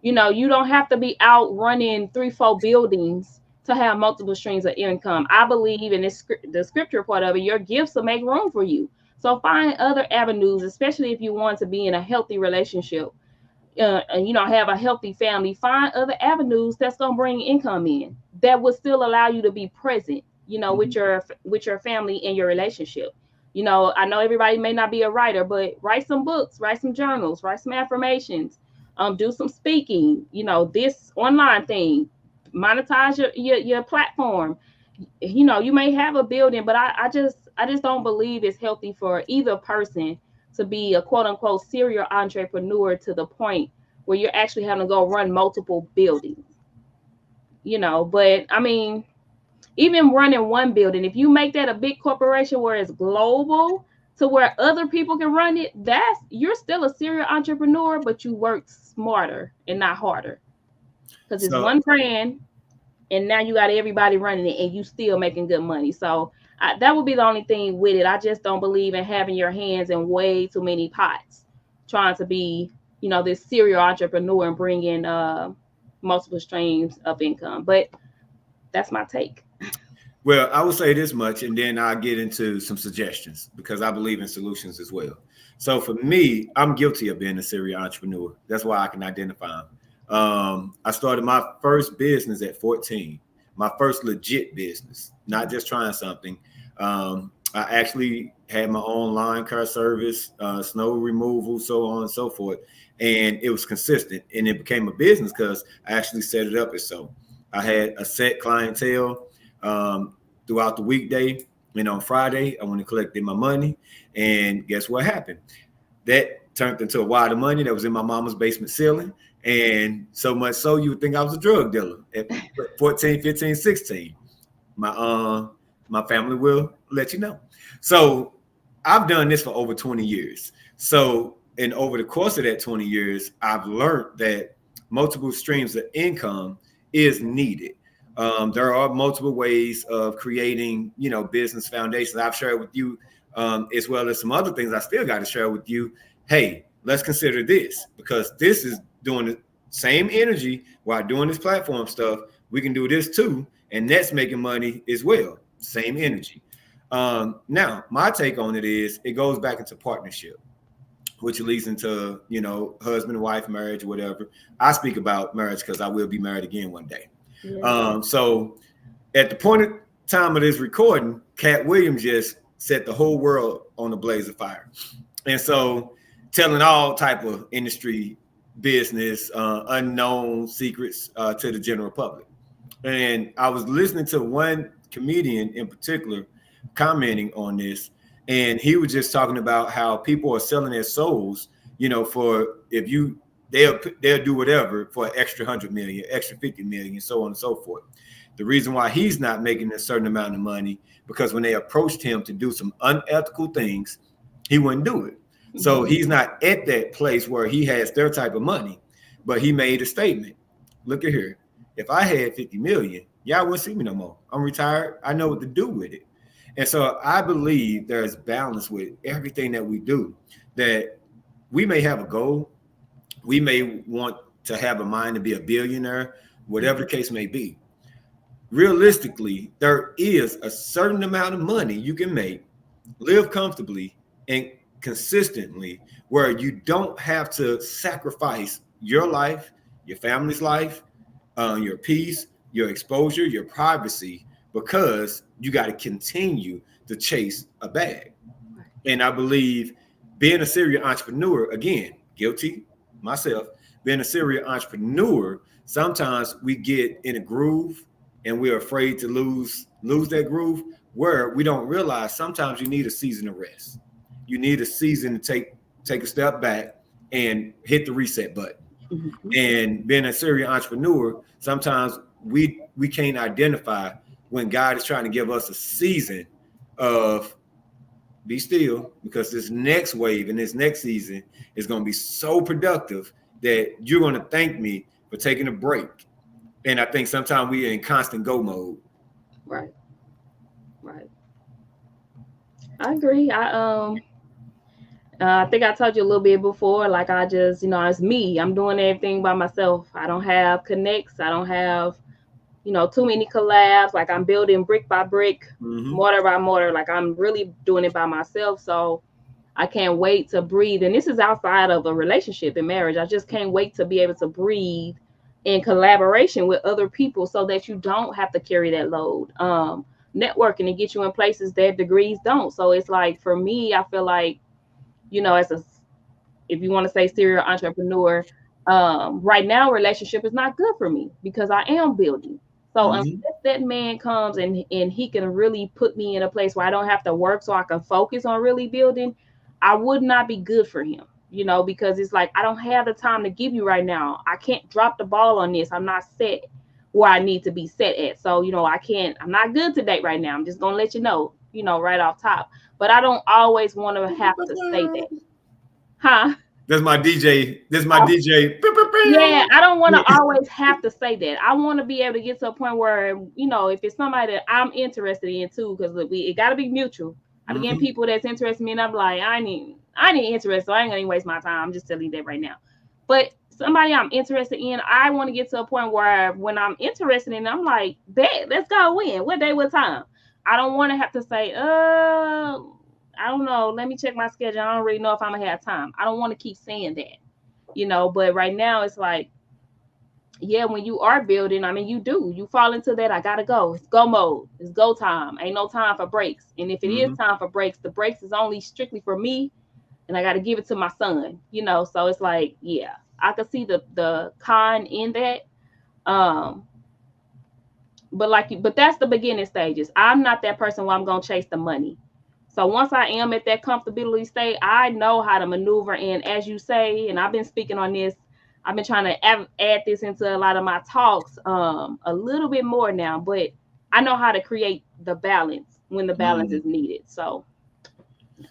You know, you don't have to be out running 3-4 buildings to have multiple streams of income. I believe in this, the scripture part of it, your gifts will make room for you. So find other avenues, especially if you want to be in a healthy relationship, and, you know, have a healthy family. Find other avenues that's going to bring income in that will still allow you to be present, you know, with your family and your relationship. You know, I know everybody may not be a writer, but write some books, write some journals, write some affirmations, do some speaking, you know, this online thing, monetize your platform. You know, you may have a building, but I just don't believe it's healthy for either person to be a quote unquote serial entrepreneur to the point where you're actually having to go run multiple buildings. You know, but I mean, even running one building, if you make that a big corporation where it's global to where other people can run it, that's, you're still a serial entrepreneur, but you work smarter and not harder. Because it's one brand, and now you got everybody running it, and you still making good money. So that would be the only thing with it. I just don't believe in having your hands in way too many pots, trying to be, you know, this serial entrepreneur and bring in multiple streams of income. But that's my take. Well, I will say this much, and then I'll get into some suggestions because I believe in solutions as well. So for me, I'm guilty of being a serial entrepreneur. That's why I can identify them. I started my first business at 14, my first legit business, not just trying something. I actually had my own lawn care service, snow removal, so on and so forth. And it was consistent, and it became a business because I actually set it up as so. I had a set clientele throughout the weekday, and on Friday, I went and collected my money. And guess what happened? That turned into a wad of money that was in my mama's basement ceiling. And so much so you would think I was a drug dealer at 14, 15, 16. My family will let you know. So I've done this for over 20 years. So, and over the course of that 20 years, I've learned that multiple streams of income is needed. There are multiple ways of creating, you know, business foundations. I've shared with you, as well as some other things I still got to share with you. Hey, let's consider this, because this is doing the same energy while doing this platform stuff. We can do this too, and that's making money as well. Same energy. Now, my take on it is it goes back into partnership, which leads into, you know, husband and wife marriage, whatever. I speak about marriage because I will be married again one day. Yeah. So at the point of time of this recording, Cat Williams just set the whole world on a blaze of fire. And so telling all type of industry business, unknown secrets to the general public. And I was listening to one comedian in particular commenting on this, and he was just talking about how people are selling their souls, you know, for if you they'll do whatever for an extra 100 million, extra 50 million, so on and so forth. The reason why he's not making a certain amount of money, because when they approached him to do some unethical things, he wouldn't do it. So he's not at that place where he has their type of money, but he made a statement. Look at here. If I had 50 million, y'all wouldn't see me no more. I'm retired. I know what to do with it. And so I believe there's balance with everything that we do, that we may have a goal. We may want to have a mind to be a billionaire, whatever the case may be. Realistically, there is a certain amount of money you can make, live comfortably and consistently, where you don't have to sacrifice your life, your family's life, your peace, your exposure, your privacy, because you got to continue to chase a bag. And I believe being a serial entrepreneur, again, guilty myself, being a serial entrepreneur, sometimes we get in a groove and we're afraid to lose that groove, where we don't realize sometimes you need a season of rest. You need a season to take a step back and hit the reset button. Mm-hmm. And being a serial entrepreneur, sometimes we can't identify when God is trying to give us a season of be still, because this next wave and this next season is going to be so productive that you're going to thank me for taking a break. And I think sometimes we are in constant go mode. Right. I agree. I think I told you a little bit before, like I just, it's me. I'm doing everything by myself. I don't have connects. I don't have, too many collabs. Like I'm building brick by brick, mortar by mortar. Like I'm really doing it by myself. So I can't wait to breathe. And this is outside of a relationship and marriage. I just can't wait to be able to breathe in collaboration with other people so that you don't have to carry that load. Networking to get you in places that degrees don't. So it's like, for me, I feel like, if you want to say serial entrepreneur, right now relationship is not good for me because I am building. So unless that man comes and he can really put me in a place where I don't have to work so I can focus on really building, I would not be good for him, because it's like, I don't have the time to give you right now. I can't drop the ball on this. I'm not set where I need to be set at. So, I'm not good to date right now. I'm just going to let you know, right off top. But I don't always want to have to say that. Huh? That's my DJ. DJ. Yeah, I don't want to always have to say that. I want to be able to get to a point where, if it's somebody that I'm interested in too, because it got to be mutual. I'm getting people that's interested in me, and I'm like, I ain't interested, so I ain't gonna waste my time. I'm just telling you that right now. But somebody I'm interested in, I want to get to a point where when I'm interested in, I'm like, bet, let's go in. What day, what time? I don't want to have to say, I don't know. Let me check my schedule. I don't really know if I'm gonna have time. I don't want to keep saying that, But right now, it's like, yeah, when you are building, you fall into that. I gotta go. It's go mode. It's go time. Ain't no time for breaks. And if it is time for breaks, the breaks is only strictly for me, and I got to give it to my son. So it's like, yeah, I could see the con in that. But that's the beginning stages. I'm not that person where I'm gonna chase the money. So once I am at that comfortability state, I know how to maneuver. And as you say, and I've been speaking on this, I've been trying to add this into a lot of my talks a little bit more now, but I know how to create the balance when the balance is needed. So.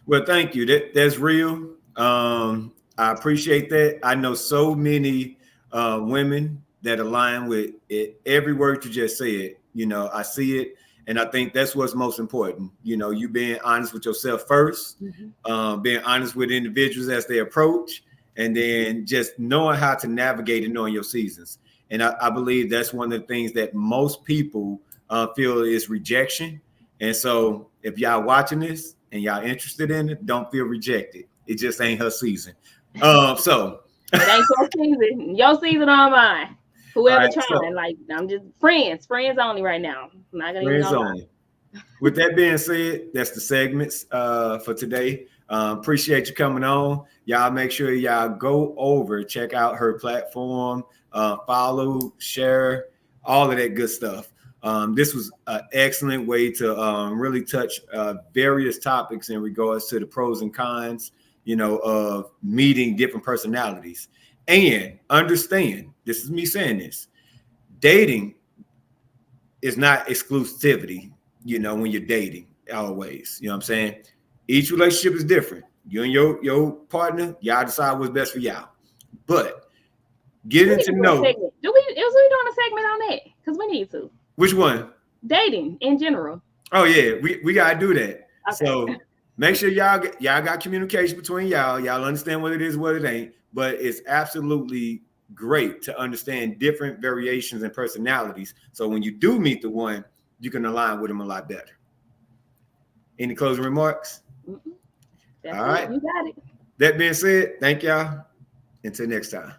Well, thank you. That's real. I appreciate that. I know so many women that align with it. Every word you just said, I see it. And I think that's what's most important. You being honest with yourself first, being honest with individuals as they approach, and then just knowing how to navigate and knowing your seasons. And I believe that's one of the things that most people feel is rejection. And so if y'all watching this and y'all interested in it, don't feel rejected. It just ain't her season. So it ain't your season. Your season on mine. Whoever trying, I'm just friends only right now. I'm not gonna friends only. With that being said, that's the segments for today. Appreciate you coming on. Y'all make sure y'all go over, check out her platform, follow, share, all of that good stuff. This was an excellent way to really touch various topics in regards to the pros and cons, of meeting different personalities. And understand, this is me saying this, dating is not exclusivity, when you're dating always. You know what I'm saying? Each relationship is different. You and your partner, y'all decide what's best for y'all. But getting to know. Was we doing a segment on that? Because we need to. Which one? Dating in general. Oh yeah, we gotta do that. Okay. So make sure y'all got communication between y'all. Y'all understand what it is, what it ain't. But it's absolutely great to understand different variations and personalities. So when you do meet the one, you can align with them a lot better. Any closing remarks? All right. You got it. That being said, thank y'all. Until next time.